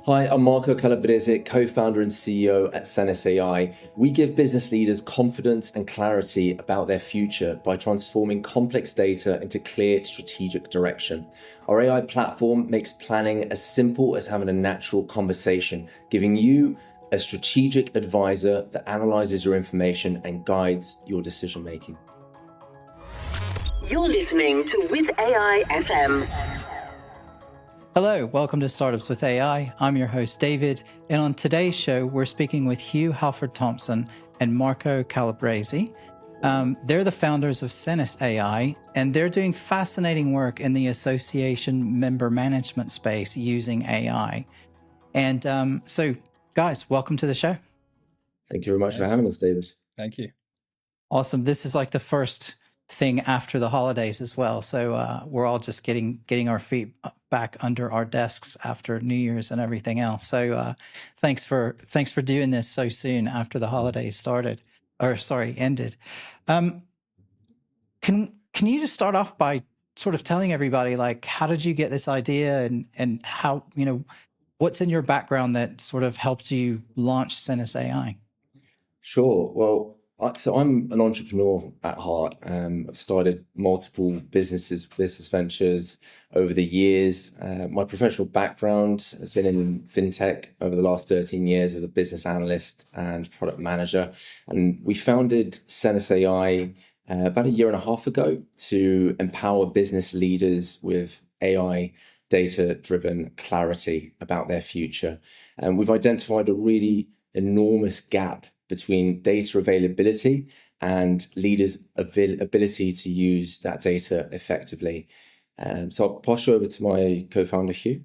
Hi, I'm Marco Calabrese, co-founder and CEO at Senis AI. We give business leaders confidence and clarity about their future by transforming complex data into clear strategic direction. Our AI platform makes planning as simple as having a natural conversation, giving you a strategic advisor that analyzes your information and guides your decision making. You're listening to With AI FM. Hello, welcome to Startups with AI. I'm your host, David, and on today's show, we're speaking with Hugh Halford-Thompson and Marco Calabrese. They're the founders of Senis AI, and they're doing fascinating work in the association member management space using AI. And so, guys, welcome to the show. Thank you very much for having us, David. Thank you. Awesome. This is like the first thing after the holidays as well. So we're all just getting our feet back under our desks after New Year's and everything else. So thanks for doing this so soon after the holidays ended. Can you just start off by sort of telling everybody, like, how did you get this idea and how, what's in your background that sort of helped you launch Senis AI? Sure. Well, so I'm an entrepreneur at heart. I've started multiple business ventures over the years. My professional background has been in fintech over the last 13 years as a business analyst and product manager. And we founded Senis AI about a year and a half ago to empower business leaders with AI data-driven clarity about their future. And we've identified a really enormous gap between data availability and leaders' ability to use that data effectively. So I'll pass you over to my co-founder, Hugh.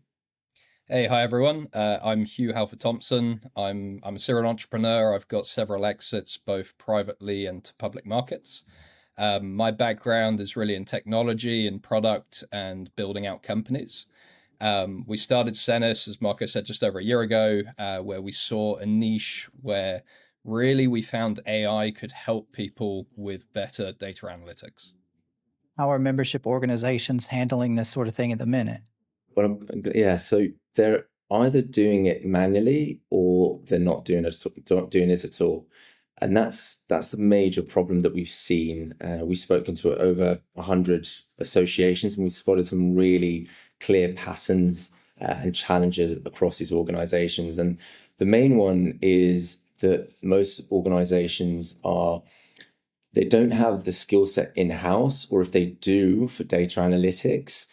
Hey, hi everyone. I'm Hugh Halford-Thompson. I'm a serial entrepreneur. I've got several exits, both privately and to public markets. My background is really in technology and product and building out companies. We started Senis, as Marco said, just over a year ago, where we saw a niche where really we found AI could help people with better data analytics. How are membership organizations handling this sort of thing at the minute? Well, so they're either doing it manually or they're not doing it at all. And that's the major problem that we've seen. We've spoken to over 100 associations and we've spotted some really clear patterns and challenges across these organizations. And the main one is that most organizations they don't have the skill set in-house, or if they do for data analytics,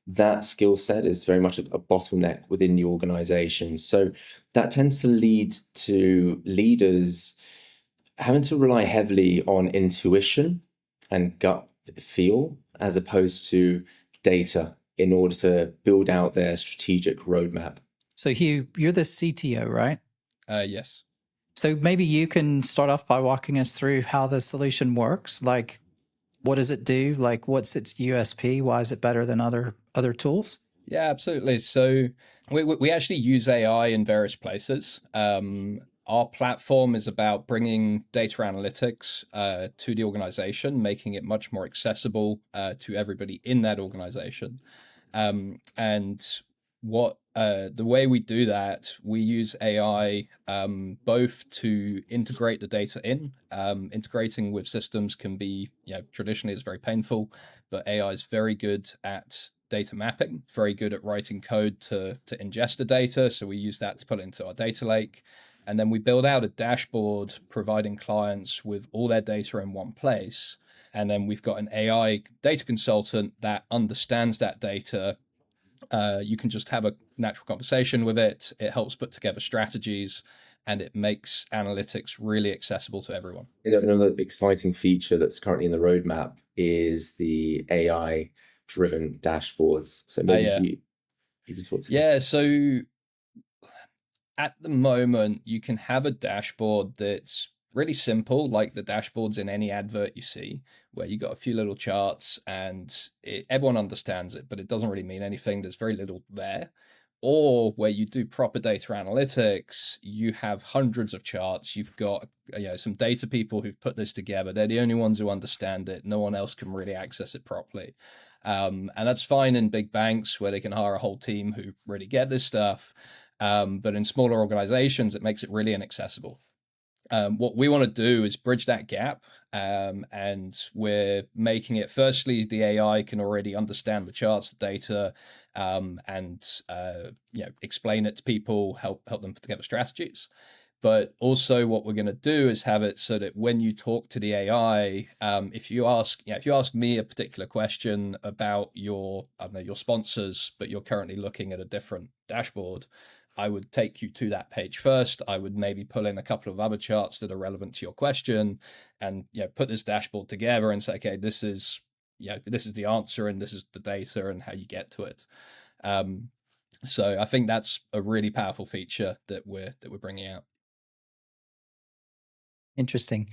that skill set is very much a bottleneck within the organization. So that tends to lead to leaders having to rely heavily on intuition and gut feel as opposed to data in order to build out their strategic roadmap. So Hugh, you're the CTO, right? Yes. So maybe you can start off by walking us through how the solution works. Like, what does it do? Like, what's its USP? Why is it better than other tools? Yeah, absolutely. So we actually use AI in various places. Our platform is about bringing data analytics to the organization, making it much more accessible to everybody in that organization. And the way we do that, we use AI both to integrate the data in. Integrating with systems can be, traditionally it's very painful, but AI is very good at data mapping, very good at writing code to ingest the data. So we use that to put it into our data lake. And then we build out a dashboard providing clients with all their data in one place. And then we've got an AI data consultant that understands that data. You can just have a natural conversation with it. It helps put together strategies and it makes analytics really accessible to everyone. Another exciting feature that's currently in the roadmap is the AI-driven dashboards. So maybe you can talk to Yeah, so at the moment, you can have a dashboard that's really simple, like the dashboards in any advert you see, where you got a few little charts and everyone understands it, but it doesn't really mean anything. There's very little there. Or where you do proper data analytics, you have hundreds of charts. You've got some data people who've put this together. They're the only ones who understand it. No one else can really access it properly. And that's fine in big banks where they can hire a whole team who really get this stuff. But in smaller organizations, it makes it really inaccessible. What we want to do is bridge that gap, and we're making it, firstly, the AI can already understand the charts, the data, and explain it to people, help them put together strategies. But also, what we're going to do is have it so that when you talk to the AI, if you ask me a particular question about your, I don't know, your sponsors, but you're currently looking at a different dashboard, I would take you to that page first. I would maybe pull in a couple of other charts that are relevant to your question, and put this dashboard together and say, okay, this is the answer, and this is the data, and how you get to it. So I think that's a really powerful feature that we're bringing out. Interesting.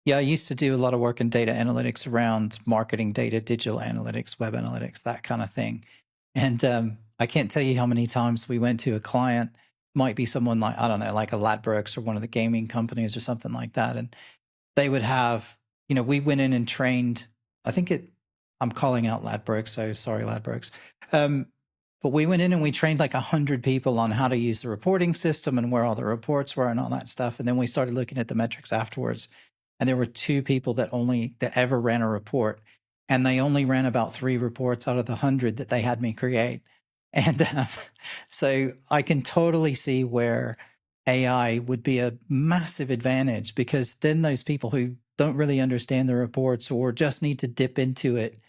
Yeah, I used to do a lot of work in data analytics around marketing data, digital analytics, web analytics, that kind of thing. And I can't tell you how many times we went to a client, might be someone like, I don't know, like a Ladbrokes or one of the gaming companies or something like that. And they would have, we went in and trained, I'm calling out Ladbrokes, so sorry, Ladbrokes. But we went in and we trained like 100 people on how to use the reporting system and where all the reports were and all that stuff. And then we started looking at the metrics afterwards. And there were 2 people that ever ran a report. And they only ran about 3 reports out of the 100 that they had me create. And so I can totally see where AI would be a massive advantage, because then those people who don't really understand the reports or just need to dip into it,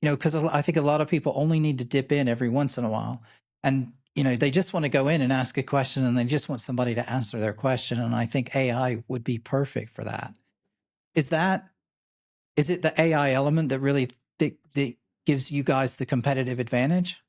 because I think a lot of people only need to dip in every once in a while. And, they just want to go in and ask a question, and they just want somebody to answer their question. And I think AI would be perfect for that. Is it the AI element that really that gives you guys the competitive advantage?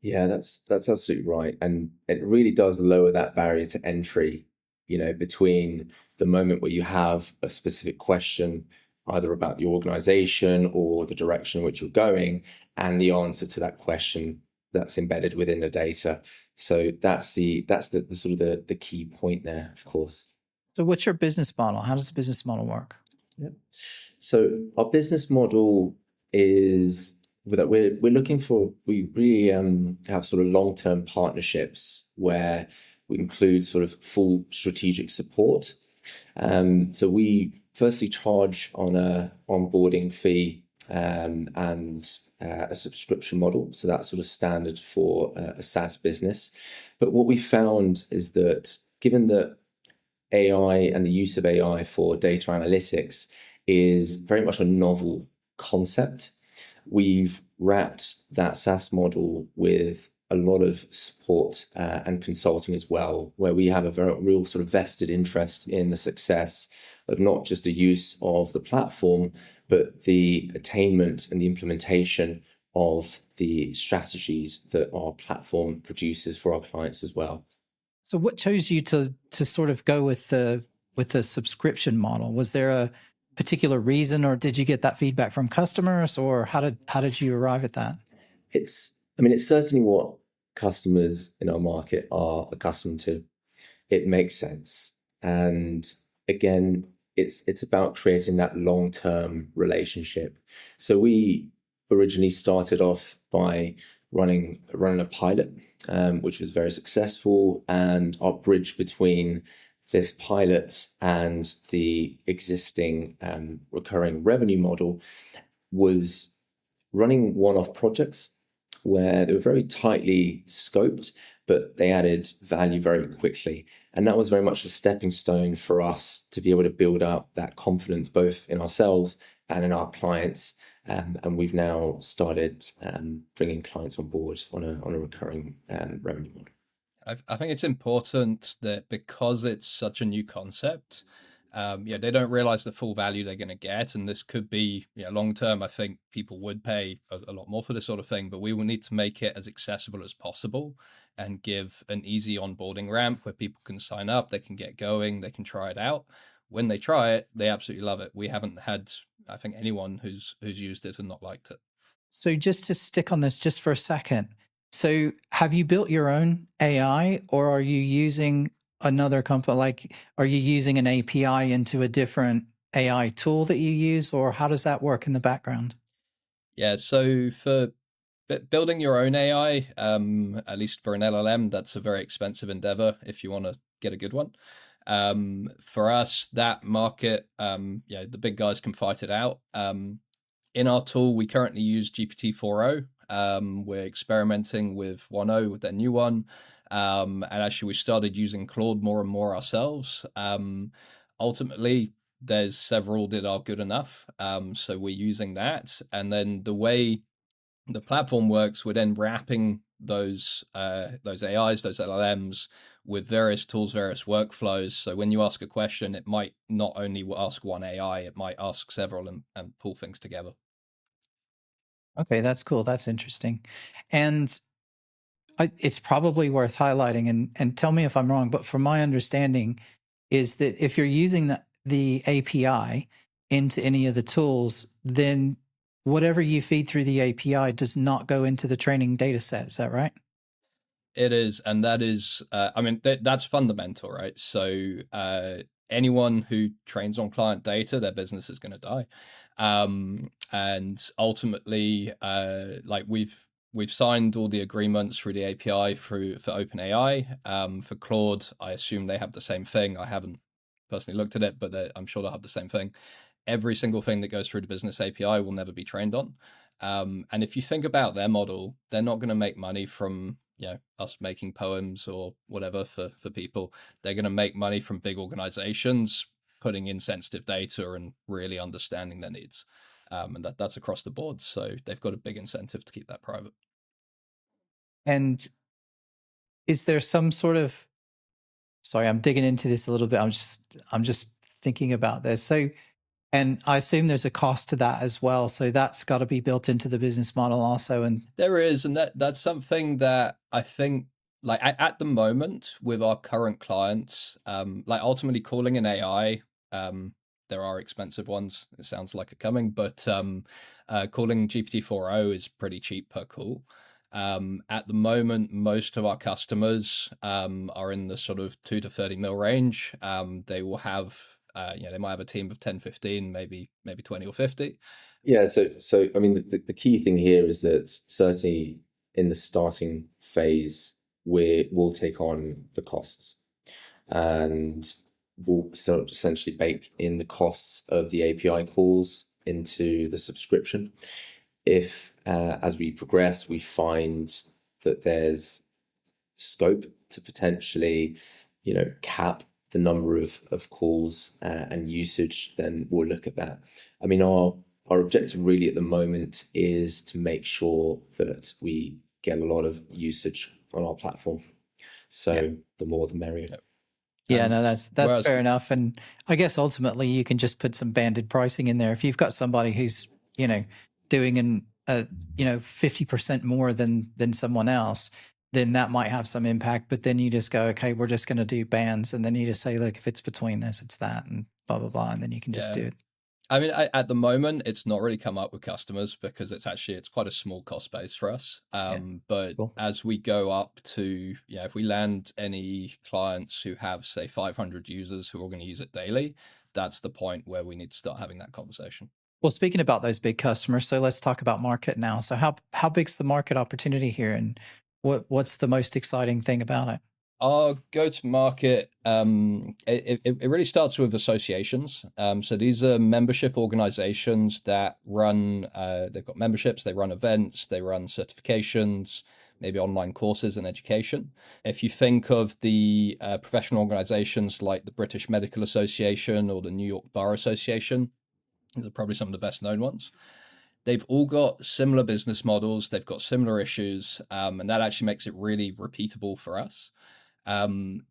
Yeah, that's absolutely right. And it really does lower that barrier to entry, between the moment where you have a specific question, either about the organization or the direction in which you're going, and the answer to that question that's embedded within the data. So that's the sort of the key point there, of course. So what's your business model? How does the business model work? Yeah. So our business model is that we're looking for, we really have sort of long-term partnerships where we include sort of full strategic support. So we firstly charge on a onboarding fee and a subscription model. So that's sort of standard for a SaaS business. But what we found is that given that AI and the use of AI for data analytics is very much a novel concept, we've wrapped that SaaS model with a lot of support and consulting as well, where we have a very real sort of vested interest in the success of not just the use of the platform, but the attainment and the implementation of the strategies that our platform produces for our clients as well. So what chose you to sort of go with the subscription model? Was there a particular reason, or did you get that feedback from customers, or how did you arrive at that? It's certainly what customers in our market are accustomed to. It makes sense. And again, it's about creating that long-term relationship. So we originally started off by running a pilot, which was very successful. And our bridge between this pilot and the existing recurring revenue model was running one-off projects where they were very tightly scoped, but they added value very quickly. And that was very much a stepping stone for us to be able to build up that confidence both in ourselves and in our clients. And we've now started bringing clients on board on a recurring revenue model. I think it's important that, because it's such a new concept, they don't realize the full value they're going to get. And this could be, long term, I think people would pay a lot more for this sort of thing, but we will need to make it as accessible as possible and give an easy onboarding ramp where people can sign up, they can get going, they can try it out. When they try it, they absolutely love it. We haven't had, I think, anyone who's used it and not liked it. So just to stick on this just for a second. So have you built your own AI, or are you using another company? Like, are you using an API into a different AI tool that you use, or how does that work in the background? Yeah, so for But building your own AI, at least for an LLM, that's a very expensive endeavor if you want to get a good one. For us, that market, the big guys can fight it out. In our tool, we currently use GPT 4.0. We're experimenting with 1.0 with their new one. And actually, we started using Claude more and more ourselves. Ultimately, there's several that are good enough. So we're using that. And then the way the platform works, we're then wrapping those AIs, those LLMs, with various tools, various workflows. So when you ask a question, it might not only ask one AI, it might ask several and pull things together. Okay, that's cool. That's interesting. And it's probably worth highlighting, and tell me if I'm wrong, but from my understanding is that if you're using the API into any of the tools, then whatever you feed through the API does not go into the training data set. Is that right? It is, and that is, I mean, that's fundamental, right? So anyone who trains on client data, their business is going to die. And ultimately, like we've signed all the agreements through the API for OpenAI. For Claude, I assume they have the same thing. I haven't personally looked at it, but I'm sure they'll have the same thing. Every single thing that goes through the business API will never be trained on. And if you think about their model, they're not going to make money from us making poems or whatever for people. They're going to make money from big organizations putting in sensitive data and really understanding their needs. And that's across the board. So they've got a big incentive to keep that private. And is there some sort of, sorry, I'm digging into this a little bit. I'm just thinking about this. So, and I assume there's a cost to that as well. So that's got to be built into the business model also. And there is, and that's something that I think, like at the moment with our current clients, like ultimately calling an AI, there are expensive ones. It sounds like a coming, but calling GPT 4.0 is pretty cheap per call. At the moment, most of our customers are in the sort of 2 to 30 mil range. They will have, they might have a team of 10, 15, maybe 20 or 50. Yeah, so I mean, the key thing here is that certainly in the starting phase, we'll take on the costs, and we'll sort of essentially bake in the costs of the API calls into the subscription. If as we progress, we find that there's scope to potentially, cap the number of calls and usage, then we'll look at that. I mean, our objective really at the moment is to make sure that we get a lot of usage on our platform. So the more the merrier. yeah, no, that's fair enough. And I guess ultimately you can just put some banded pricing in there. If you've got somebody who's, doing 50% more than someone else, then that might have some impact. But then you just go, okay, we're just going to do bands. And then you just say, look, if it's between this, it's that, and blah, blah, blah. And then you can just do it. I mean, at the moment, it's not really come up with customers because it's quite a small cost base for us. But cool. As we go up to, if we land any clients who have, say, 500 users who are going to use it daily, that's the point where we need to start having that conversation. Well, speaking about those big customers, so let's talk about market now. So how big's the market opportunity here, and what's the most exciting thing about it? Our go-to-market, it really starts with associations. So these are membership organizations that run, they've got memberships, they run events, they run certifications, maybe online courses and education. If you think of the professional organizations like the British Medical Association or the New York Bar Association, these are probably some of the best known ones. They've all got similar business models, they've got similar issues, and that actually makes it really repeatable for us.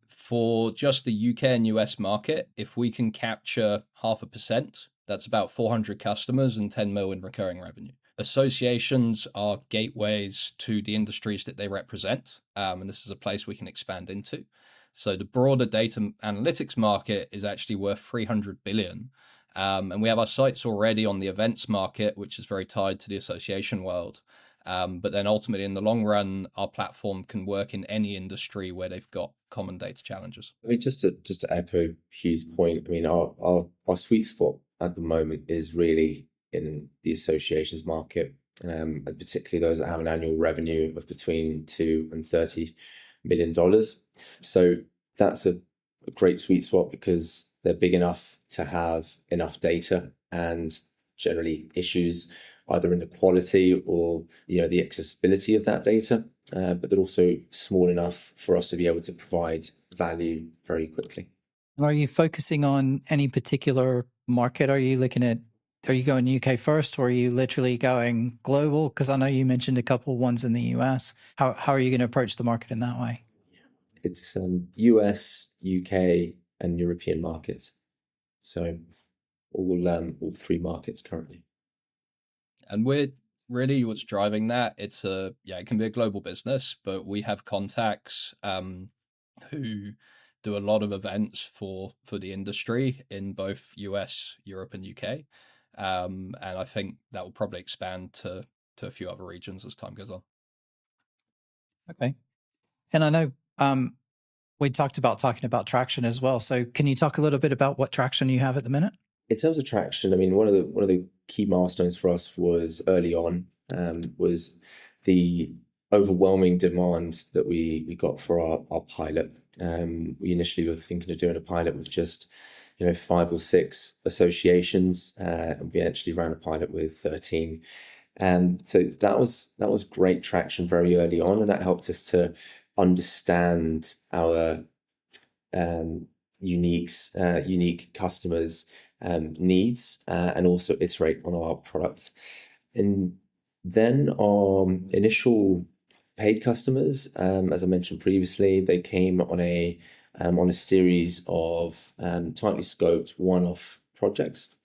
For just the UK and US market, if we can capture 0.5%, that's about 400 customers and 10 million in recurring revenue. Associations are gateways to the industries that they represent, and this is a place we can expand into. So the broader data analytics market is actually worth 300 billion. And we have our sights already on the events market, which is very tied to the association world. But then ultimately, in the long run, our platform can work in any industry where they've got common data challenges. I mean, just to echo Hugh's point, I mean, our sweet spot at the moment is really in the associations market. and particularly those that have an annual revenue of between $2 and $30 million. So that's a great sweet spot because they're big enough to have enough data and generally issues either in the quality or the accessibility of that data, but they're also small enough for us to be able to provide value very quickly. Are you focusing on any particular market? Are you going UK first, or are you literally going global? Because I know you mentioned a couple ones in the US. How are you going to approach the market in that way? It's US, UK, and European markets. So all three markets currently. And we're really what's driving that. It can be a global business, but we have contacts who do a lot of events for the industry in both US, Europe, and UK. And I think that will probably expand to a few other regions as time goes on. Okay. And I know we talking about traction as well. So can you talk a little bit about what traction you have at the minute? In terms of traction, I mean, one of the key milestones for us was early on was the overwhelming demand that we got for our pilot. We initially were thinking of doing a pilot with just 5 or 6 associations, and we actually ran a pilot with 13. So that was great traction very early on, and that helped us to understand our unique customers' needs, and also iterate on our products. And then our initial paid customers, as I mentioned previously, they came on a series of tightly scoped one-off projects,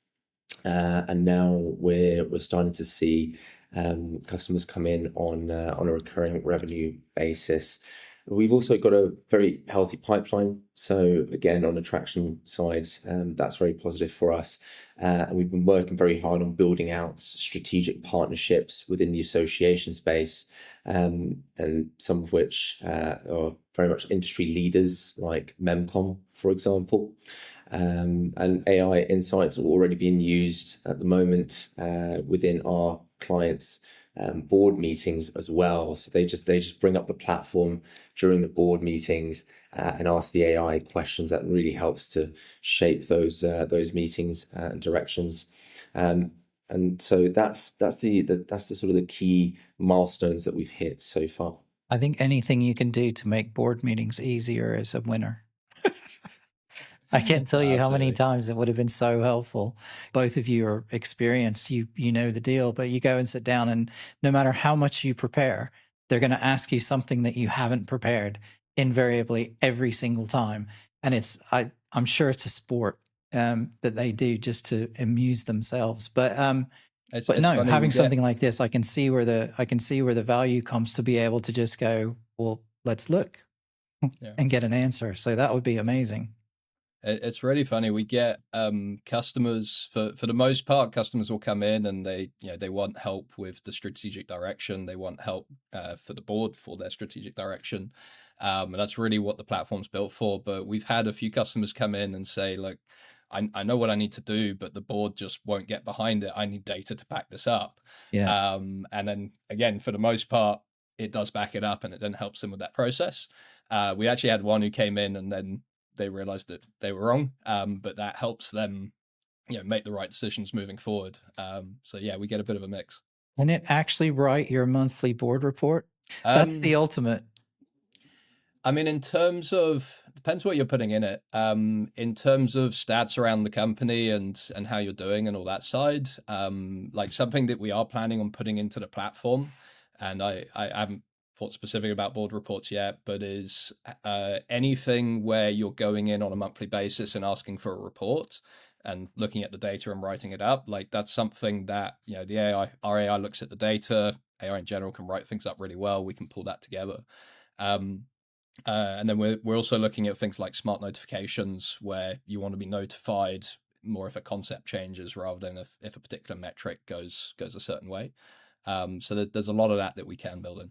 and now we're starting to see customers come in on a recurring revenue basis. We've also got a very healthy pipeline. So again, on the traction side, that's very positive for us. And we've been working very hard on building out strategic partnerships within the association space, and some of which are very much industry leaders like Memcom, for example. And AI insights are already being used at the moment within our clients' board meetings as well. So they just bring up the platform during the board meetings and ask the AI questions. That really helps to shape those meetings and directions. And so that's the sort of the key milestones that we've hit so far. I think anything you can do to make board meetings easier is a winner. I can't tell you how many times it would have been so helpful. Both of you are experienced. You know the deal, but you go and sit down, and no matter how much you prepare, they're going to ask you something that you haven't prepared invariably every single time. And I'm sure it's a sport that they do just to amuse themselves. But no, having something like this, I can see where the value comes to be able to just go, well, let's look and get an answer. So that would be amazing. It's really funny. We get customers for the most part. Customers will come in and they want help with the strategic direction. They want help for the board for their strategic direction, and that's really what the platform's built for. But we've had a few customers come in and say, "Look, I know what I need to do, but the board just won't get behind it. I need data to back this up." Yeah. And then again, for the most part, it does back it up, and it then helps them with that process. We actually had one who came in and then they realized that they were wrong, but that helps them make the right decisions moving forward. So yeah, we get a bit of a mix. Can it actually write your monthly board report? That's the ultimate. I mean, in terms of, depends what you're putting in it. In terms of stats around the company and how you're doing and all that side, like something that we are planning on putting into the platform, and I haven't thought specific about board reports yet, but is anything where you're going in on a monthly basis and asking for a report and looking at the data and writing it up. Like that's something that our AI looks at the data. AI in general can write things up really well. We can pull that together. And then we're also looking at things like smart notifications, where you want to be notified more if a concept changes rather than if a particular metric goes a certain way. So there's a lot of that we can build in.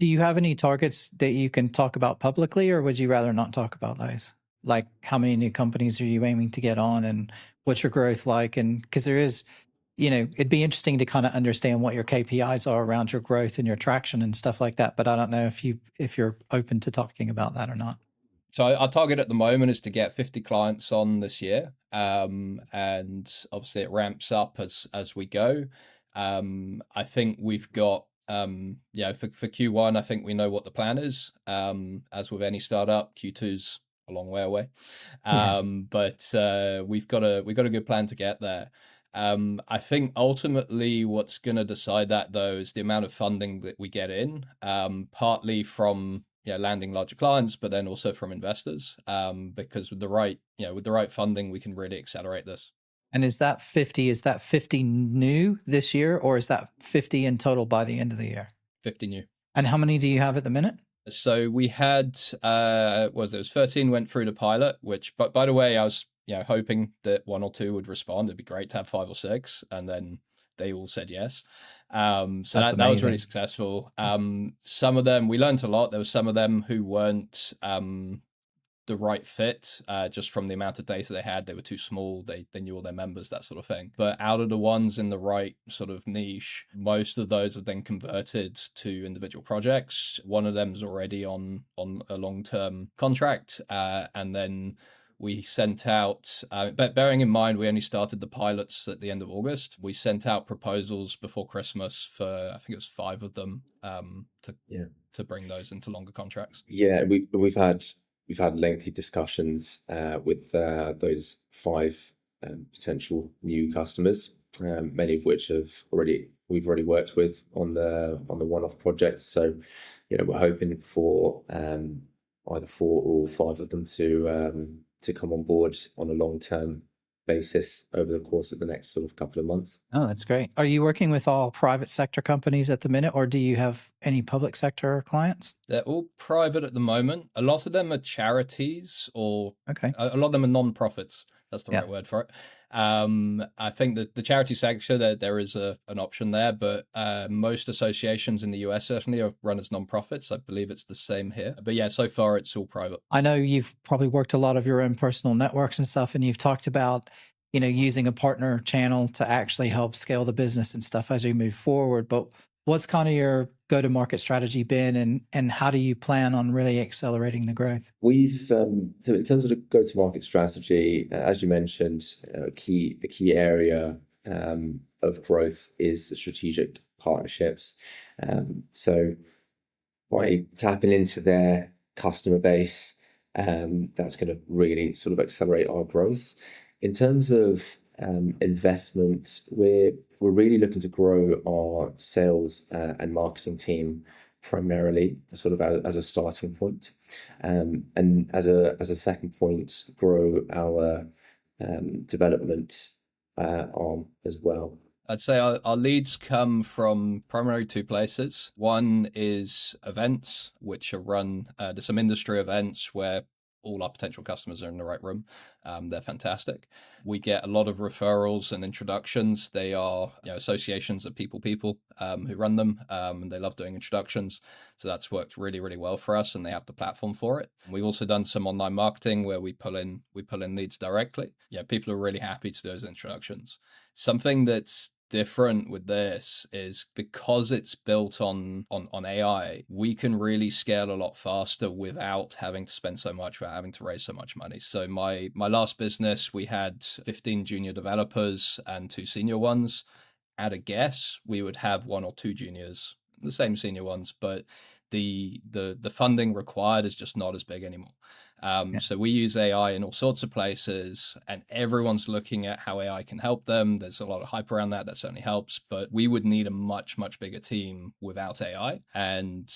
Do you have any targets that you can talk about publicly, or would you rather not talk about those? Like how many new companies are you aiming to get on, and what's your growth like? And because there is, it'd be interesting to kind of understand what your KPIs are around your growth and your traction and stuff like that. But I don't know if you're open to talking about that or not. So our target at the moment is to get 50 clients on this year, and obviously it ramps up as we go. I think we've got for Q1, I think we know what the plan is. As with any startup, Q2's a long way away, but we've got a good plan to get there. I think ultimately what's going to decide that though is the amount of funding that we get in, partly from landing larger clients, but then also from investors, because with the right funding, we can really accelerate this. And is that 50 new this year, or is that 50 in total by the end of the year? 50 new. And how many do you have at the minute? So we had, it was 13 went through the pilot, which, but by the way, I was hoping that 1 or 2 would respond. It'd be great to have 5 or 6, and then they all said yes. So that was really successful. Some of them, we learned a lot. There were some of them who weren't the right fit, just from the amount of data they had. They were too small. They knew all their members, that sort of thing. But out of the ones in the right sort of niche, most of those have then converted to individual projects. One of them is already on a long-term contract, and then we sent out, but bearing in mind, we only started the pilots at the end of August. We sent out proposals before Christmas for, I think it was 5 of them, to bring those into longer contracts. Yeah, we've had lengthy discussions with those 5 potential new customers, many of which we've already worked with on the one-off projects. So, we're hoping for either 4 or all 5 of them to come on board on a long-term basis over the course of the next sort of couple of months. Oh, that's great. Are you working with all private sector companies at the minute, or do you have any public sector clients? They're all private at the moment. A lot of them are charities, or a lot of them are non-profits. That's the right word for it. I think that the charity sector, there is an option there, but most associations in the US certainly are run as non-profits. I believe it's the same here. But yeah, so far it's all private. I know you've probably worked a lot of your own personal networks and stuff, and you've talked about, using a partner channel to actually help scale the business and stuff as you move forward. But what's kind of your go-to-market strategy been, and how do you plan on really accelerating the growth? We've so in terms of the go-to-market strategy, as you mentioned, a key area of growth is the strategic partnerships. So by tapping into their customer base, that's going to really sort of accelerate our growth. In terms of investment, we're really looking to grow our sales and marketing team primarily, sort of as a starting point, and as a second point, grow our development arm as well. I'd say our leads come from primarily 2 places. One is events, which are run, there's some industry events where all our potential customers are in the right room. They're fantastic. We get a lot of referrals and introductions. They are associations of people who run them, and they love doing introductions. So that's worked really, really well for us, and they have the platform for it. We've also done some online marketing where we pull in leads directly. People are really happy to do those introductions. Something that's different with this is because it's built on AI, we can really scale a lot faster without having to spend so much, without having to raise so much money. So my last business, we had 15 junior developers and 2 senior ones. At a guess, we would have 1 or 2 juniors, the same senior ones, but the funding required is just not as big anymore. So we use AI in all sorts of places, and everyone's looking at how AI can help them. There's a lot of hype around that. That certainly helps, but we would need a much, much bigger team without AI. And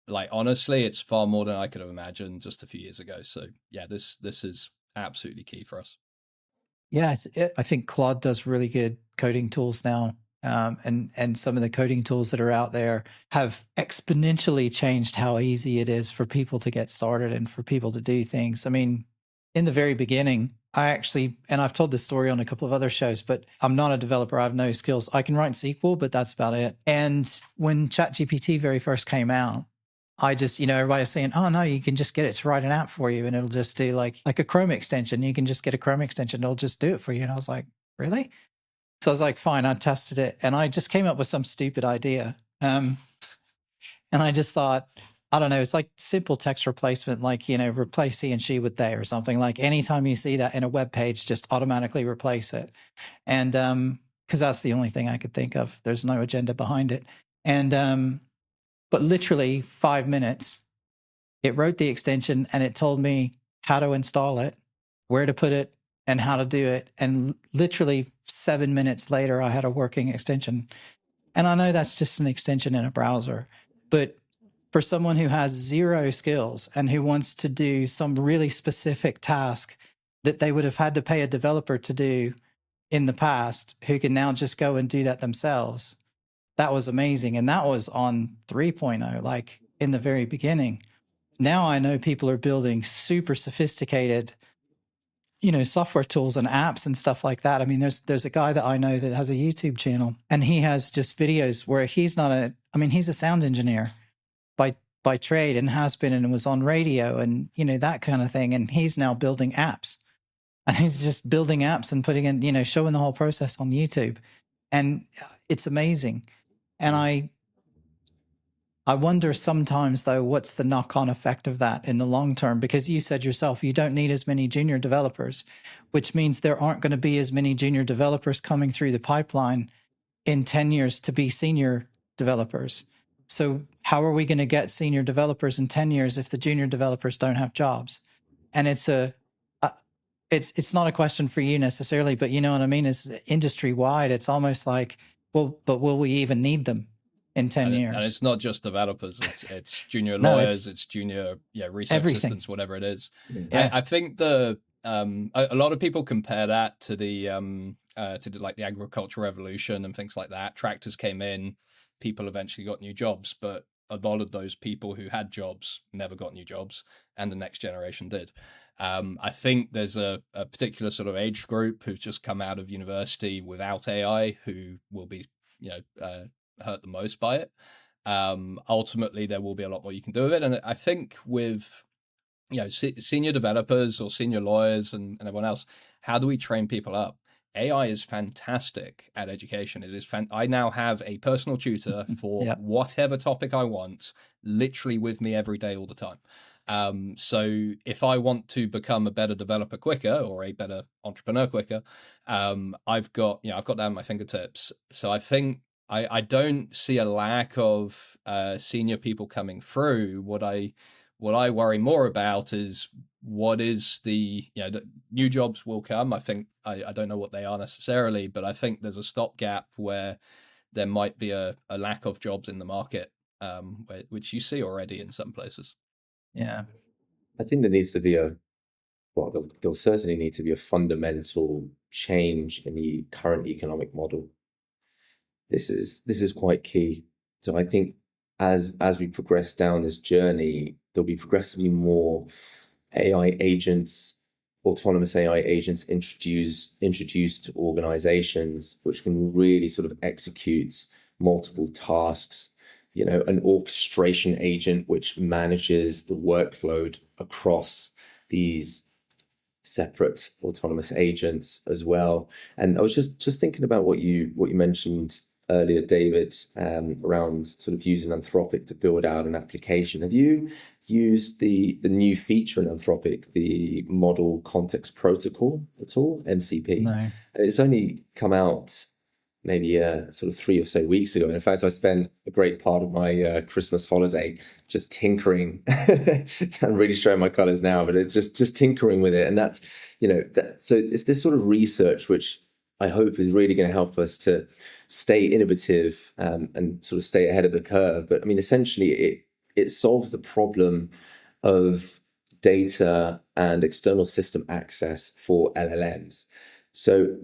honestly, it's far more than I could have imagined just a few years ago. So yeah, this is absolutely key for us. Yeah, I think Claude does really good coding tools now. And some of the coding tools that are out there have exponentially changed how easy it is for people to get started and for people to do things. I mean, in the very beginning, and I've told this story on a couple of other shows, but I'm not a developer. I have no skills. I can write SQL, but that's about it. And when ChatGPT very first came out, I just, everybody was saying, oh no, you can just get it to write an app for you, and it'll just do like a Chrome extension. You can just get a Chrome extension. It'll just do it for you. And I was like, really? So I was like, fine, I tested it. And I just came up with some stupid idea. And I just thought, I don't know, it's like simple text replacement, like, replace he and she with they or something. Like anytime you see that in a web page, just automatically replace it. And because that's the only thing I could think of. There's no agenda behind it. And but literally 5 minutes, it wrote the extension and it told me how to install it, where to put it, and how to do it. And literally 7 minutes later, I had a working extension. And I know that's just an extension in a browser, but for someone who has zero skills and who wants to do some really specific task that they would have had to pay a developer to do in the past, who can now just go and do that themselves, that was amazing. And that was on 3.0, like in the very beginning. Now I know people are building super sophisticated, software tools and apps and stuff like that. I mean, there's a guy that I know that has a YouTube channel, and he has just videos where he's a sound engineer by trade, and has been, and was on radio and, that kind of thing. And he's now building apps, and he's just building apps and putting in, showing the whole process on YouTube. And it's amazing. And I wonder sometimes, though, what's the knock-on effect of that in the long term? Because you said yourself, you don't need as many junior developers, which means there aren't going to be as many junior developers coming through the pipeline in 10 years to be senior developers. So how are we going to get senior developers in 10 years if the junior developers don't have jobs? And it's not a question for you necessarily, but you know what I mean? It's industry-wide. It's almost like, well, but will we even need them in 10 years? And it's not just developers, it's junior No, lawyers, it's junior research everything. assistants, whatever it is. Yeah. I think a lot of people compare that to the like the agricultural revolution and things like that. Tractors came in, people eventually got new jobs, but a lot of those people who had jobs never got new jobs, and the next generation did. I think there's a particular sort of age group who've just come out of university without AI who will be hurt the most by it. Ultimately, there will be a lot more you can do with it, and I think with senior developers or senior lawyers and everyone else, how do we train people up? AI is fantastic at education. It is I now have a personal tutor for whatever topic I want, literally with me every day, all the time. So if I want to become a better developer quicker or a better entrepreneur quicker, I've got that at my fingertips. So I think I don't see a lack of senior people coming through. What I worry more about is what is the new jobs will come. I think I don't know what they are necessarily, but I think there's a stopgap where there might be a lack of jobs in the market, which you see already in some places. Yeah, I think there needs to be there'll certainly need to be a fundamental change in the current economic model. This is quite key. So I think as we progress down this journey, there'll be progressively more AI agents, autonomous AI agents introduced to organizations, which can really sort of execute multiple tasks. An orchestration agent which manages the workload across these separate autonomous agents as well. And I was just thinking about what you mentioned earlier, David, around sort of using Anthropic to build out an application. Have you used the new feature in Anthropic, the Model Context Protocol at all, MCP? no. It's only come out maybe sort of 3 or so weeks ago. And in fact, I spent a great part of my Christmas holiday just tinkering. I'm really showing my colors now, but it's just tinkering with it. And that's, so it's this sort of research, which I hope is really going to help us to stay innovative and sort of stay ahead of the curve. But I mean, essentially, it solves the problem of data and external system access for LLMs. So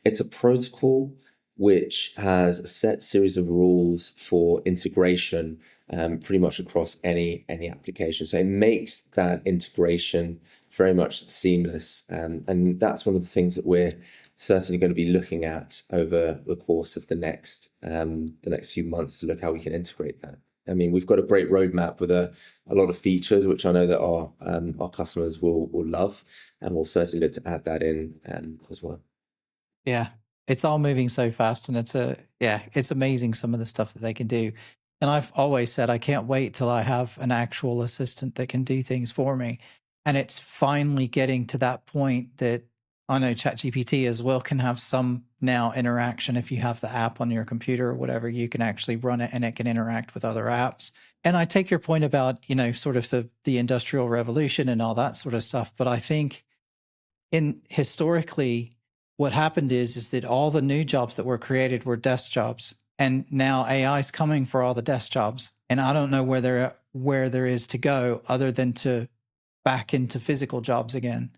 it's a protocol which has a set series of rules for integration pretty much across any application. So it makes that integration very much seamless. And that's one of the things that we're certainly going to be looking at over the course of the next few months to look how we can integrate that. I mean, we've got a great roadmap with a lot of features, which I know that our customers will love, and we'll certainly look to add that in as well. Yeah, It's all moving so fast, and it's amazing some of the stuff that they can do. And I've always said I can't wait till I have an actual assistant that can do things for me. And it's finally getting to that point that I know ChatGPT as well can have some now interaction. If you have the app on your computer or whatever, you can actually run it and it can interact with other apps. And I take your point about, sort of the industrial revolution and all that sort of stuff. But I think historically, what happened is that all the new jobs that were created were desk jobs, and now AI is coming for all the desk jobs. And I don't know where there is to go other than to back into physical jobs again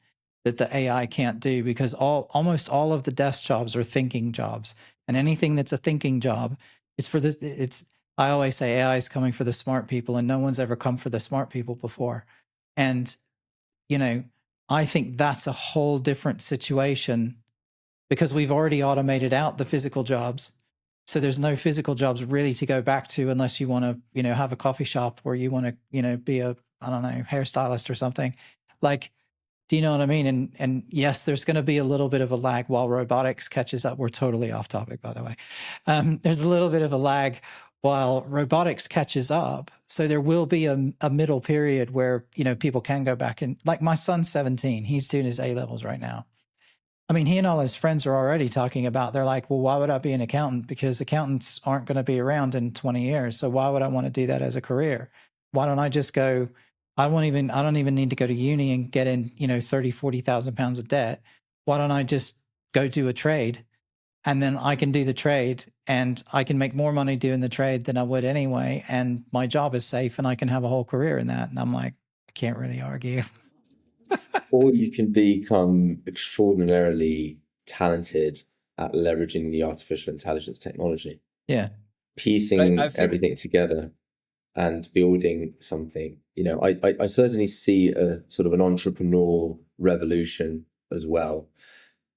that the AI can't do, because almost all of the desk jobs are thinking jobs, and anything that's a thinking job, I always say AI is coming for the smart people, and no one's ever come for the smart people before. And I think that's a whole different situation, because we've already automated out the physical jobs. So there's no physical jobs really to go back to, unless you want to, have a coffee shop, or you want to, be a, I don't know, hairstylist or something. Like, do you know what I mean? And yes, there's going to be a little bit of a lag while robotics catches up. We're totally off topic, by the way. There's a little bit of a lag while robotics catches up. So there will be a middle period where, people can go back and, like, my son's 17, he's doing his A-levels right now. I mean, he and all his friends are already talking about, they're like, well, why would I be an accountant? Because accountants aren't going to be around in 20 years. So why would I want to do that as a career? Why don't I just go, I don't even need to go to uni and get in, 30, 40,000 pounds of debt. Why don't I just go do a trade, and then I can do the trade and I can make more money doing the trade than I would anyway. And my job is safe and I can have a whole career in that. And I'm like, I can't really argue. Or you can become extraordinarily talented at leveraging the artificial intelligence technology. Yeah. Piecing everything together and building something. I certainly see a sort of an entrepreneur revolution as well,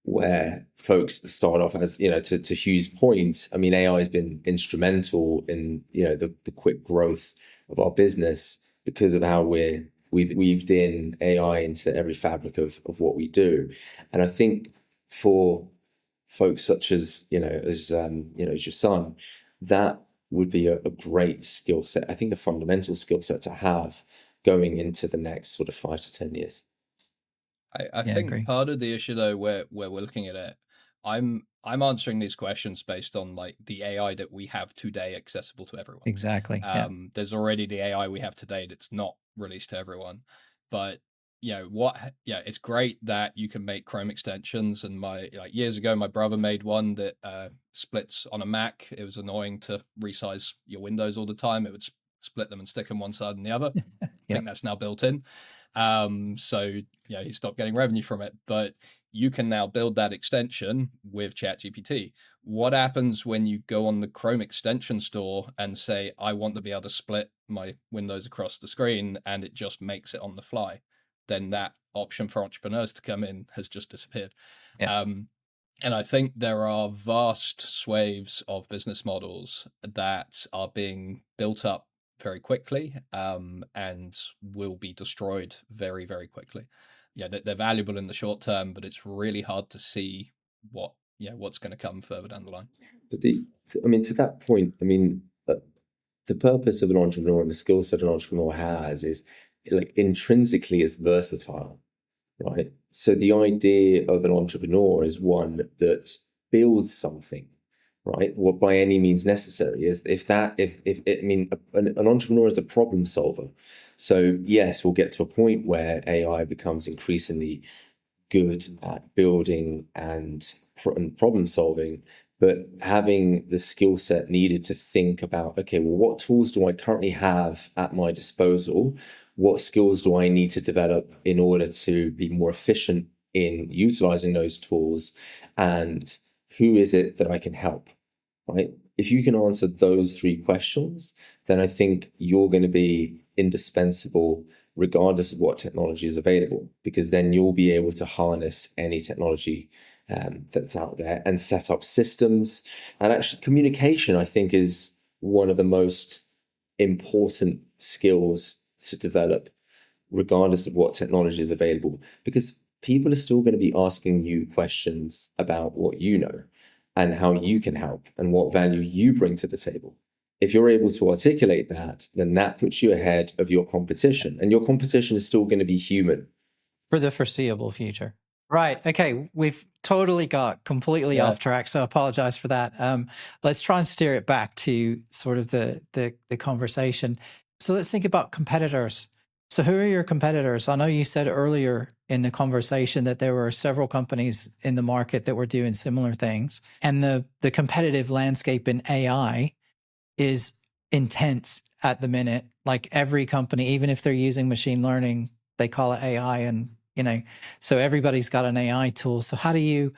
where folks start off as, to Hugh's point, I mean, AI has been instrumental in, the quick growth of our business because of how we've weaved in AI into every fabric of what we do. And I think for folks such as, as your son, that would be a great skill set. I think a fundamental skill set to have going into the next sort of 5 to 10 years. I think part of the issue, though, where we're looking at it, I'm answering these questions based on like the AI that we have today accessible to everyone. Exactly. There's already the AI we have today that's not released to everyone, but it's great that you can make Chrome extensions. And years ago, my brother made one that splits on a Mac. It was annoying to resize your windows all the time. It would split them and stick them one side and the other. I think that's now built in. So he stopped getting revenue from it, but you can now build that extension with ChatGPT. What happens when you go on the Chrome extension store and say, I want to be able to split my windows across the screen, and it just makes it on the fly? Then that option for entrepreneurs to come in has just disappeared. And I think there are vast swathes of business models that are being built up very quickly, and will be destroyed very, very quickly. They're valuable in the short term, but it's really hard to see what's going to come further down the line. But to that point, the purpose of an entrepreneur and the skill set an entrepreneur has is, like, intrinsically it's versatile, right? So the idea of an entrepreneur is one that builds something, right? What by any means necessary is an entrepreneur is a problem solver. So yes, we'll get to a point where AI becomes increasingly good at building and problem solving, but having the skill set needed to think about, okay, well, what tools do I currently have at my disposal? What skills do I need to develop in order to be more efficient in utilizing those tools? And who is it that I can help, right? If you can answer those three questions, then I think you're going to be indispensable regardless of what technology is available, because then you'll be able to harness any technology that's out there and set up systems. And actually, communication, I think, is one of the most important skills to develop regardless of what technology is available, because people are still going to be asking you questions about what you know. and how you can help and what value you bring to the table. If you're able to articulate that, then that puts you ahead of your competition, and your competition is still going to be human. For the foreseeable future. Right. Okay. We've totally got completely off track, so I apologize for that. Let's try and steer it back to sort of the conversation. So let's think about competitors. So who are your competitors? I know you said earlier in the conversation that there were several companies in the market that were doing similar things, and the competitive landscape in AI is intense at the minute. Like every company, even if they're using machine learning, they call it AI, and so everybody's got an AI tool. So how do you,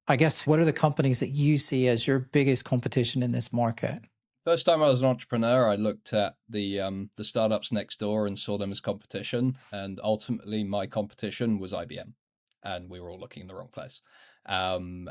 I guess, what are the companies that you see as your biggest competition in this market? First time I was an entrepreneur, I looked at the startups next door and saw them as competition, and ultimately my competition was IBM, and we were all looking in the wrong place. And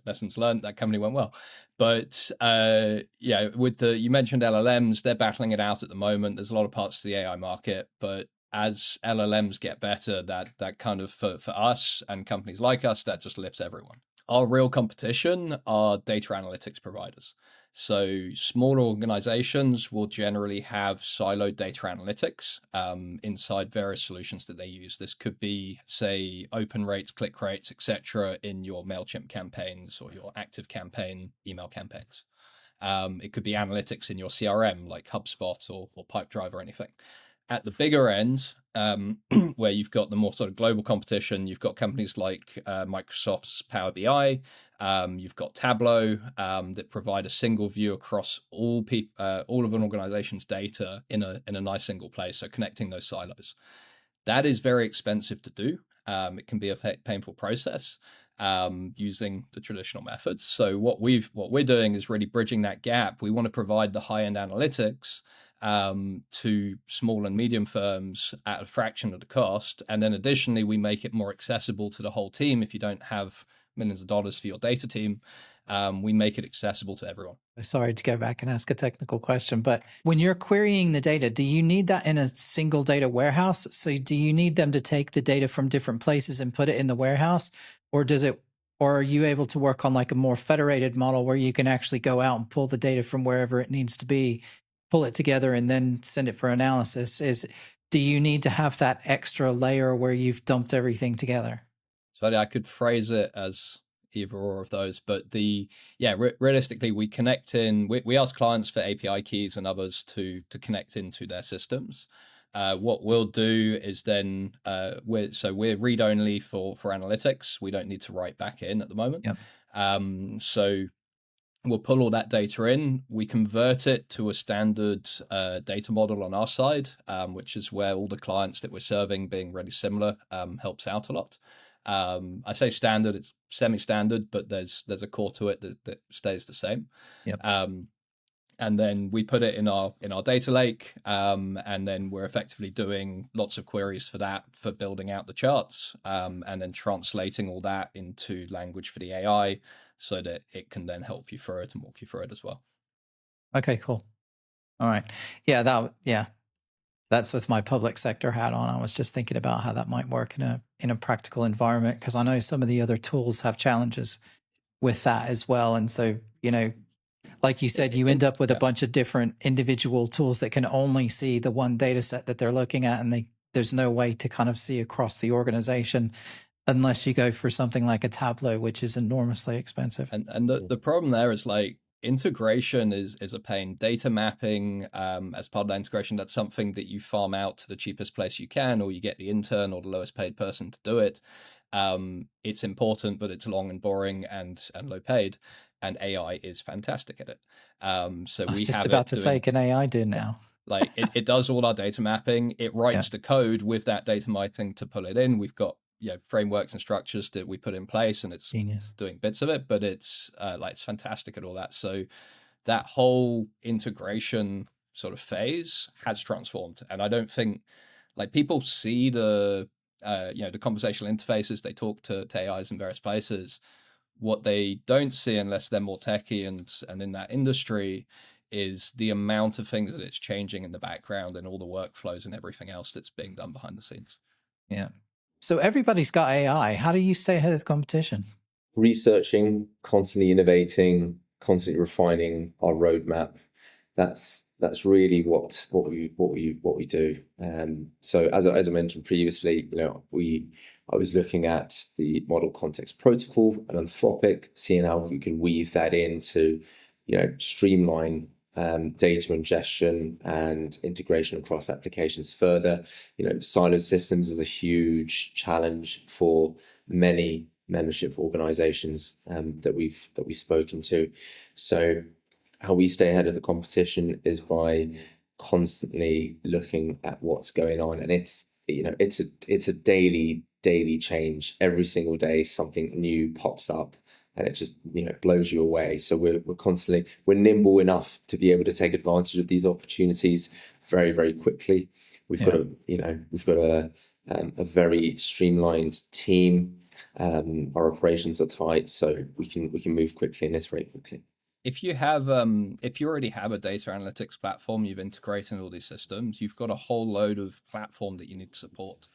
lessons learned. That company went well, but with you mentioned LLMs, they're battling it out at the moment. There's a lot of parts to the AI market, but as LLMs get better, that kind of for us and companies like us, that just lifts everyone. Our real competition are data analytics providers. So smaller organizations will generally have siloed data analytics inside various solutions that they use. This could be, say, open rates, click rates, etc., in your MailChimp campaigns or your ActiveCampaign email campaigns. It could be analytics in your CRM like HubSpot or Pipedrive or anything. At the bigger end, where you've got the more sort of global competition, you've got companies like Microsoft's Power BI, you've got Tableau that provide a single view across all of an organization's data in a nice single place, so connecting those silos. That is very expensive to do. It can be a painful process using the traditional methods. So what we're doing is really bridging that gap. We want to provide the high-end analytics to small and medium firms at a fraction of the cost. And then additionally, we make it more accessible to the whole team. If you don't have millions of dollars for your data team, we make it accessible to everyone. Sorry to go back and ask a technical question, but when you're querying the data, do you need that in a single data warehouse? So do you need them to take the data from different places and put it in the warehouse? Or are you able to work on like a more federated model where you can actually go out and pull the data from wherever it needs to be, pull it together, and then send it for analysis? Do you need to have that extra layer where you've dumped everything together? So I could phrase it as either or of those, but realistically, we connect in. We ask clients for API keys and others to connect into their systems. What we'll do is then we're read only for analytics. We don't need to write back in at the moment. Yep. So we'll pull all that data in. We convert it to a standard data model on our side, which is where all the clients that we're serving, being really similar, helps out a lot. I say standard, it's semi-standard, but there's a core to it that stays the same. Yep. And then we put it in our data lake, and then we're effectively doing lots of queries for that, for building out the charts, and then translating all that into language for the AI so that it can then help you through it and walk you through it as well. Okay, cool. All right. Yeah, that's with my public sector hat on. I was just thinking about how that might work in a practical environment, because I know some of the other tools have challenges with that as well. And so, like you said, you end up with a bunch of different individual tools that can only see the one data set that they're looking at, and there's no way to kind of see across the organization unless you go for something like a Tableau, which is enormously expensive. And the problem there is like integration is a pain. Data mapping as part of that integration, that's something that you farm out to the cheapest place you can, or you get the intern or the lowest paid person to do it. It's important, but it's long and boring and low paid. And AI is fantastic at it. So I was we just have about it to doing, say, can AI do now? like it does all our data mapping. It writes the code with that data mapping to pull it in. We've got frameworks and structures that we put in place, and it's Genius. doing bits of it, but it's it's fantastic at all that. So that whole integration sort of phase has transformed, and I don't think like people see the the conversational interfaces. They talk to AIs in various places. What they don't see, unless they're more techie and in that industry, is the amount of things that it's changing in the background and all the workflows and everything else that's being done behind the scenes. Yeah. So everybody's got AI. How do you stay ahead of the competition? researching, constantly innovating, constantly refining our roadmap. That's really what we do. So as I mentioned previously, I was looking at the model context protocol and Anthropic, seeing how we can weave that into, streamline data ingestion and integration across applications further. Siloed systems is a huge challenge for many membership organizations that we've spoken to. So how we stay ahead of the competition is by constantly looking at what's going on, and it's a daily change. Every single day something new pops up, and it just blows you away. So we're nimble enough to be able to take advantage of these opportunities very, very quickly. We've got a very streamlined team. Our operations are tight, so we can move quickly and iterate quickly. If you already have a data analytics platform, you've integrated all these systems, you've got a whole load of platform that you need to support.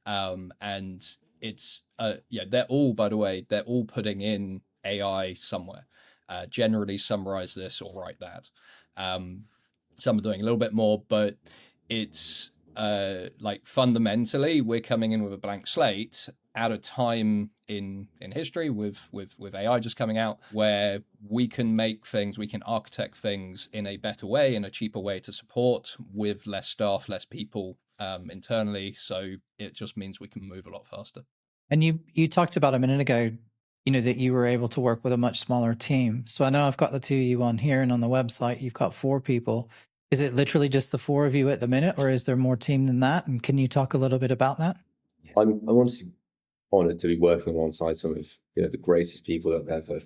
And it's they're all, by the way, they're all putting in AI somewhere. Generally summarize this or write that. Some are doing a little bit more, but it's like fundamentally we're coming in with a blank slate at a time in history with AI just coming out, where we can architect things in a better way, in a cheaper way to support, with less staff, less people internally. So it just means we can move a lot faster. And you talked about a minute ago, that you were able to work with a much smaller team. So I know I've got the two of you on here, and on the website you've got 4 people. Is it literally just the 4 of you at the minute, or is there more team than that? And can you talk a little bit about that? I'm honestly honored to be working alongside some of the greatest people that I've ever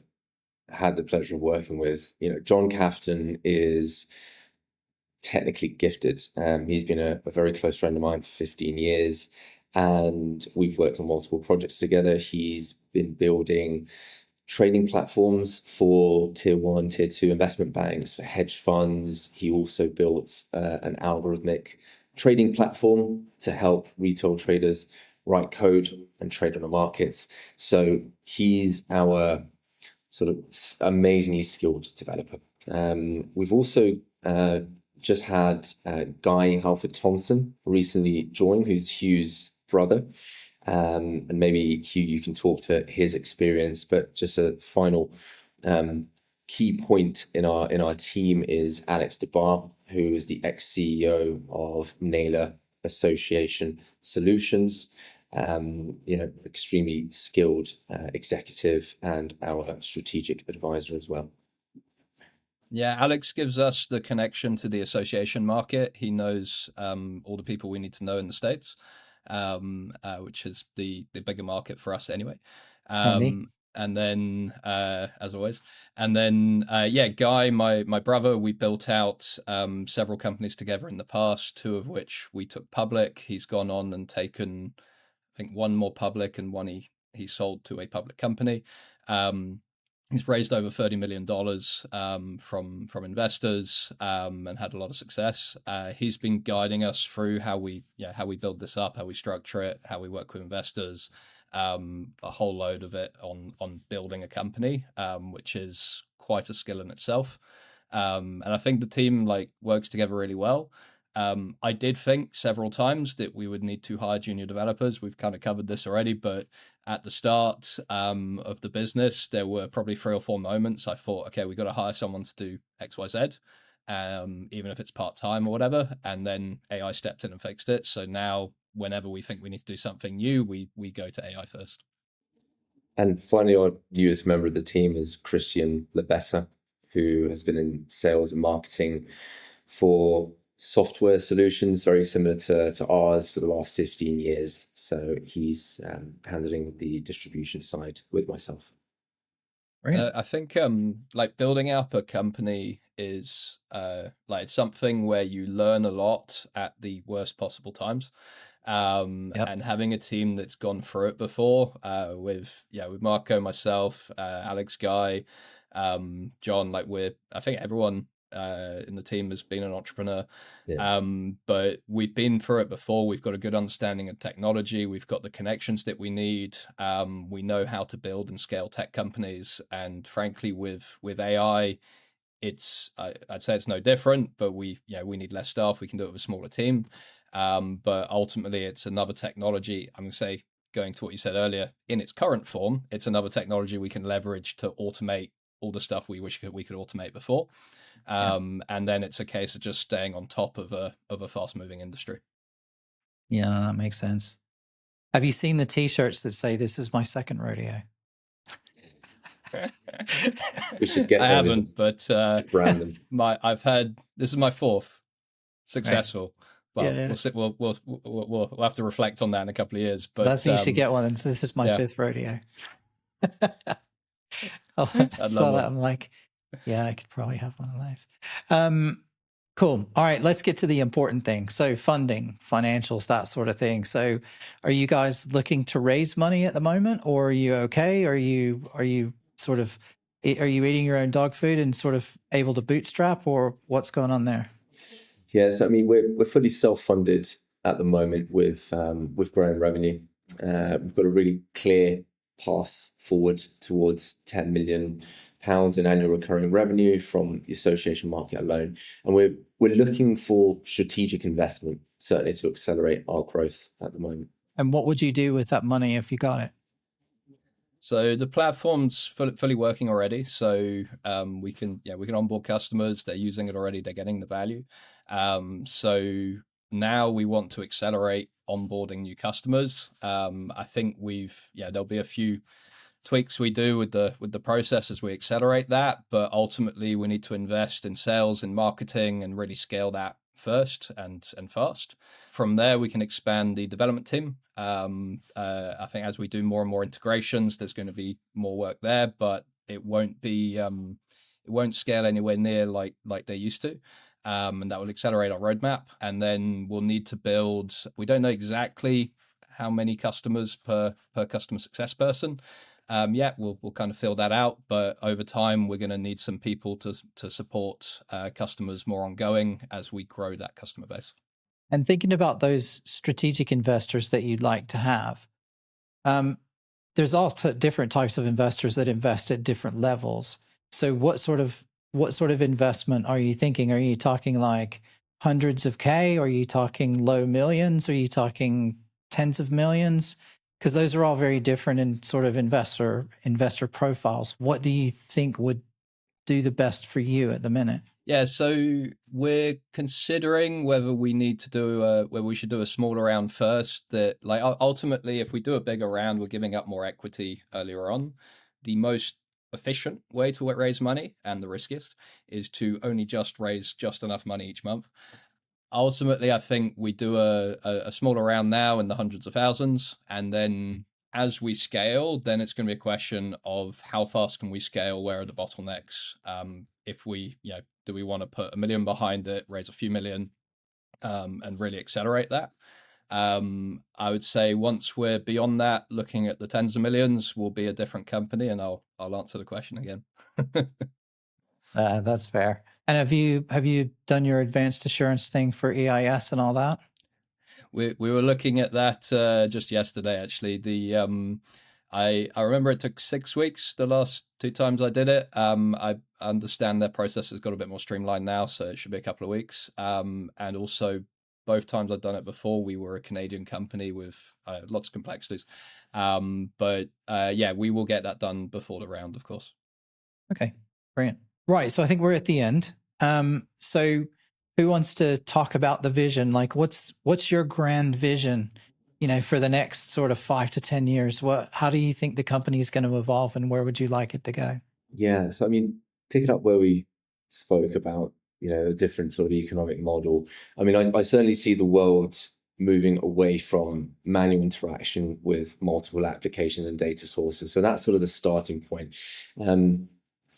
had the pleasure of working with. John Cafton is technically gifted. He's been a very close friend of mine for 15 years, and we've worked on multiple projects together. He's been building trading platforms for tier 1, tier 2 investment banks, for hedge funds. He also built an algorithmic trading platform to help retail traders write code and trade on the markets. So he's our sort of amazingly skilled developer. We've also just had Guy Halford Thompson recently join, who's Hugh's brother. And maybe Hugh, you can talk to his experience, but just a final key point in our team is Alex DeBar, who is the ex-CEO of Naylor Association Solutions. Extremely skilled executive and our strategic advisor as well. Yeah, Alex gives us the connection to the association market. He knows all the people we need to know in the States, which is the bigger market for us anyway. And then, as always, and then, Guy, my brother, we built out several companies together in the past, 2 of which we took public. He's gone on and taken, I think, 1 more public and 1 he sold to a public company. He's raised over $30 million from investors and had a lot of success. He's been guiding us through how we build this up, how we structure it, how we work with investors, a whole load of it on building a company, which is quite a skill in itself. And I think the team works together really well. I did think several times that we would need to hire junior developers. We've kind of covered this already, but at the start of the business, there were probably 3 or 4 moments I thought, okay, we got to hire someone to do X, Y, Z, even if it's part-time or whatever. And then AI stepped in and fixed it. So now whenever we think we need to do something new, we go to AI first. And finally, our newest member of the team is Christian Lebessa, who has been in sales and marketing for software solutions very similar to ours for the last 15 years. So he's handling the distribution side with myself. I think building up a company is it's something where you learn a lot at the worst possible times. And having a team that's gone through it before, with Marco, myself, Alex, Guy, John, I think everyone in the team has been an entrepreneur. Yeah. But we've been through it before. We've got a good understanding of technology. We've got the connections that we need. We know how to build and scale tech companies. And frankly, with AI, I'd say it's no different, but we need less staff. We can do it with a smaller team. But ultimately, it's another technology. I'm going to say, going to what you said earlier, in its current form, it's another technology we can leverage to automate all the stuff we wish we could automate before. And then it's a case of just staying on top of a fast moving industry. Yeah, no, that makes sense. Have you seen the T-shirts that say "This is my second rodeo"? We should get I them as haven't, but brand them. I've had this is my fourth successful. Right. Well, Yeah. we'll sit. We'll have to reflect on that in a couple of years. But That's you should get one. And so this is my fifth rodeo. I I'd saw love that. one. I'm like, yeah, I could probably have one of those. Cool. All right, let's get to the important thing. So funding, financials, that sort of thing. So are you guys looking to raise money at the moment, or are you okay? Are you sort of, are you eating your own dog food and sort of able to bootstrap, or what's going on there? Yeah, so I mean, we're fully self-funded at the moment with growing revenue. We've got a really clear path forward towards £10 million in annual recurring revenue from the association market alone, and we're looking for strategic investment, certainly to accelerate our growth at the moment. And what would you do with that money if you got it? So the platform's fully working already. So we can onboard customers. They're using it already. They're getting the value. So now we want to accelerate onboarding new customers. I think there'll be a few tweaks we do with the process as we accelerate that, but ultimately we need to invest in sales and marketing and really scale that first and fast. From there, we can expand the development team. I think as we do more and more integrations, there's going to be more work there, but it won't scale anywhere near like they used to. And that will accelerate our roadmap. And then we'll need to build. We don't know exactly how many customers per customer success person. We'll kind of fill that out, but over time we're going to need some people to support customers more ongoing as we grow that customer base. And thinking about those strategic investors that you'd like to have, there's all different types of investors that invest at different levels. So what sort of investment are you thinking? Are you talking like hundreds of K? Are you talking low millions? Are you talking tens of millions? Because those are all very different in sort of investor profiles. What do you think would do the best for you at the minute? Yeah, so we're considering whether we should do a smaller round first. That like ultimately, if we do a bigger round, we're giving up more equity earlier on. The most efficient way to raise money and the riskiest is to only just raise just enough money each month. Ultimately, I think we do a smaller round now in the hundreds of thousands, and then as we scale, then it's going to be a question of how fast can we scale, where are the bottlenecks, if we, do we want to put $1 million behind it, raise a few million, and really accelerate that. I would say once we're beyond that, looking at the tens of millions, we'll be a different company, and I'll answer the question again. That's fair. And have you done your advanced assurance thing for EIS and all that? We were looking at that just yesterday, actually. I remember it took 6 weeks the last 2 times I did it. I understand their process has got a bit more streamlined now, so it should be a couple of weeks. And also, both times I've done it before, we were a Canadian company with lots of complexities. But we will get that done before the round, of course. Okay, brilliant. Right, so I think we're at the end. So who wants to talk about the vision? Like, what's your grand vision, for the next sort of 5 to 10 years? How do you think the company is going to evolve, and where would you like it to go? Yeah, so I mean, picking up where we spoke about, a different sort of economic model. I mean, I certainly see the world moving away from manual interaction with multiple applications and data sources. So that's sort of the starting point.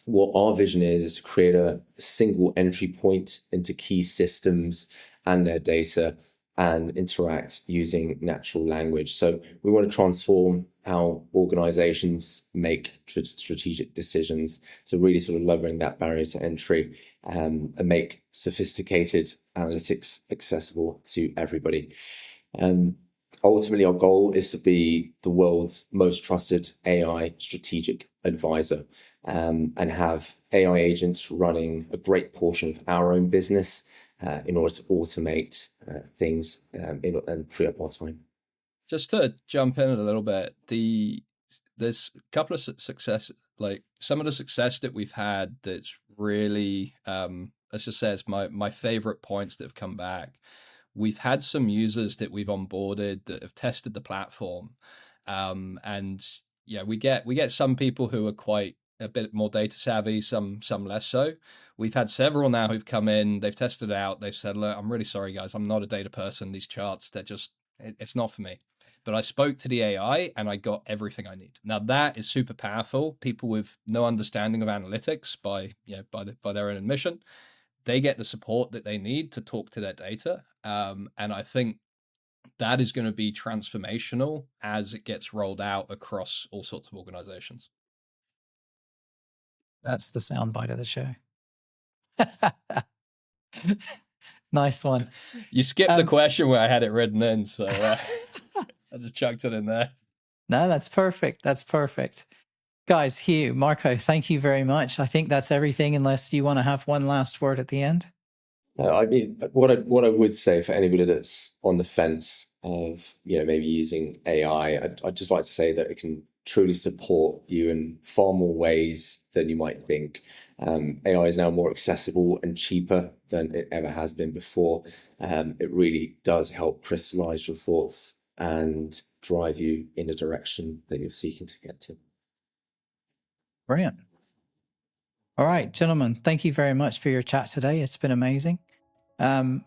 What our vision is to create a single entry point into key systems and their data and interact using natural language. So we want to transform how organizations make strategic decisions. So really sort of lowering that barrier to entry and make sophisticated analytics accessible to everybody. Ultimately, our goal is to be the world's most trusted AI strategic advisor and have AI agents running a great portion of our own business in order to automate things and free up our time. Just to jump in a little bit, there's a couple of success, like some of the success that we've had that's really, as just says, my favorite points that have come back. We've had some users that we've onboarded that have tested the platform, and yeah, we get some people who are quite a bit more data savvy, some less so. We've had several now who've come in, they've tested it out, they've said, look, I'm really sorry guys, I'm not a data person. These charts, it's not for me. But I spoke to the AI and I got everything I need. Now that is super powerful. People with no understanding of analytics by their own admission, they get the support that they need to talk to their data. And I think that is going to be transformational as it gets rolled out across all sorts of organizations. That's the soundbite of the show. Nice one. You skipped the question where I had it written in, so I just chucked it in there. No, that's perfect. That's perfect. Guys, Hugh, Marco, thank you very much. I think that's everything, unless you want to have one last word at the end. I mean, what I would say for anybody that's on the fence of maybe using AI, I'd just like to say that it can truly support you in far more ways than you might think. AI is now more accessible and cheaper than it ever has been before. It really does help crystallize your thoughts and drive you in a direction that you're seeking to get to. Brilliant. All right, gentlemen, thank you very much for your chat today. It's been amazing. And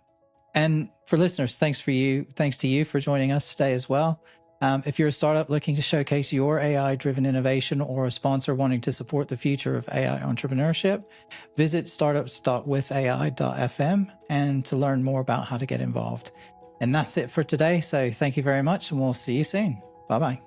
for listeners, thanks to you for joining us today as well. If you're a startup looking to showcase your AI-driven innovation or a sponsor wanting to support the future of AI entrepreneurship, visit startups.withai.fm and to learn more about how to get involved. And that's it for today. So thank you very much, and we'll see you soon. Bye-bye.